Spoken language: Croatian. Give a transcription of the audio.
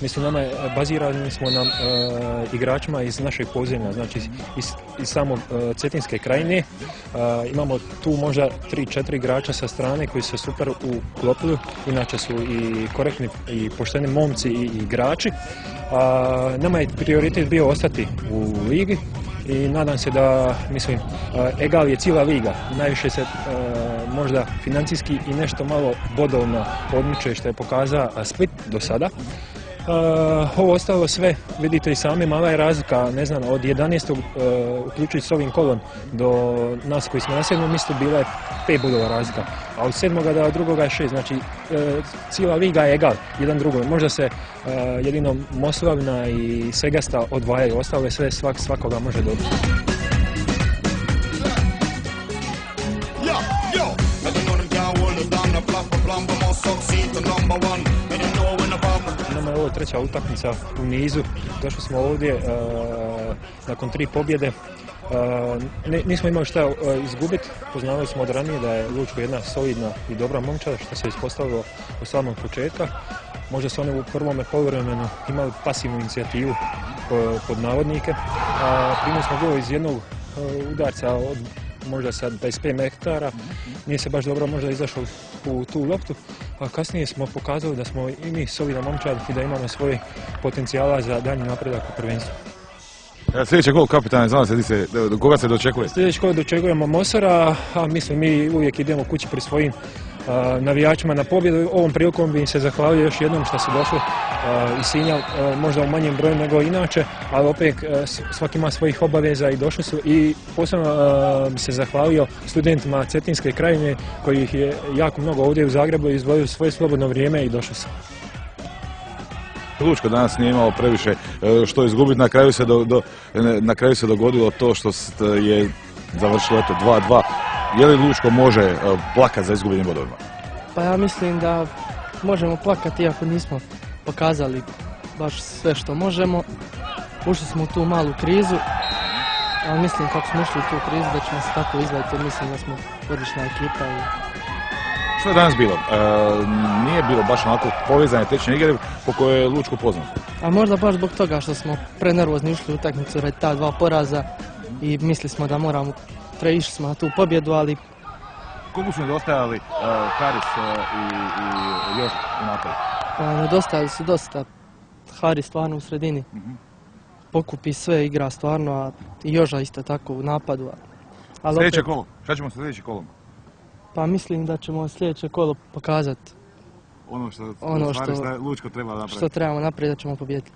Mislim, bazirani smo na igračima iz našeg podzemlja, znači iz samog Cetinske krajine. Imamo tu možda 3-4 igrača sa strane koji se super uklopili, inače su i korektni i pošteni momci i igrači. Nama je prioritet bio ostati u ligi i nadam se da, mislim, egal je cijela liga. Najviše se možda financijski i nešto malo bodovno odmiče što je pokazao Split do sada. Ovo ostalo sve, vidite i sami, mala je razlika, ne znam, od 11. Uključujući s ovim kolom do nas koji smo na 7. mjestu bila je 5 bodova razlika, a od 7. do 2. je 6, znači cijela liga je egal, jedan drugom. Možda se jedino Moslavina i Segasta odvajaju, ostalo je sve svakoga može dobiti. Nama je ovo treća utakmica u nizu, došli smo ovdje nakon 3 pobjede. Nismo imali šta izgubiti, poznavali smo od ranije da je Lučko jedna solidna i dobra momčad, što se ispostavilo od samog početka. Možda su oni u prvome poluvremenu imali pasivnu inicijativu pod navodnike. Primili smo gol iz jednog udarca od možda sa 25 metara, nije se baš dobro možda izašao u tu loptu, a kasnije smo pokazali da smo i mi solidna momčad i da imamo svoje potencijala za daljnji napredak u prvenstvu. Sljedeći gol, kapitane, znali se do koga se dočekuje? Sljedeći gol dočekujemo Mosora, a mislim mi uvijek idemo kući pri svojim navijačima na pobjedu. Ovom prilikom bi im se zahvalio još jednom što su došli iz Sinja, možda u manjem broju nego inače, ali opet svaki ima svojih obaveza i došli su, i posebno bi se zahvalio studentima Cetinske krajine koji ih je jako mnogo ovdje u Zagrebu, izdvojili svoje slobodno vrijeme i došli su. Lučko danas nije imao previše što izgubiti, na kraju se dogodilo to što je završilo 2-2. Je li Lučko može plakati za izgubljenim bodovima? Pa ja mislim da možemo plakati iako nismo pokazali baš sve što možemo. Ušli smo u tu malu krizu, ali mislim kako smo ušli u tu krizu da ćemo se tako izvaditi, jer mislim da smo odlična ekipa. Što je danas bilo? Nije bilo baš onako povezane tečne igre po kojoj je Lučko poznat. A možda baš zbog toga što smo prenervozni ušli u utakmicu radi ta 2 poraza i mislili smo da moramo, išli smo na tu pobjedu, ali... Koliko su nedostajali Haris i Joža u napadu? Nedostajali su dosta. Haris stvarno u sredini. Pokupi sve, igra stvarno, a i Joža isto tako u napadu. Sljedeće kolo, šta ćemo sa sljedećim kolom? Pa mislim da ćemo sljedeće kolo pokazati ono što Lučko treba napraviti. Što trebamo napraviti da ćemo pobijediti.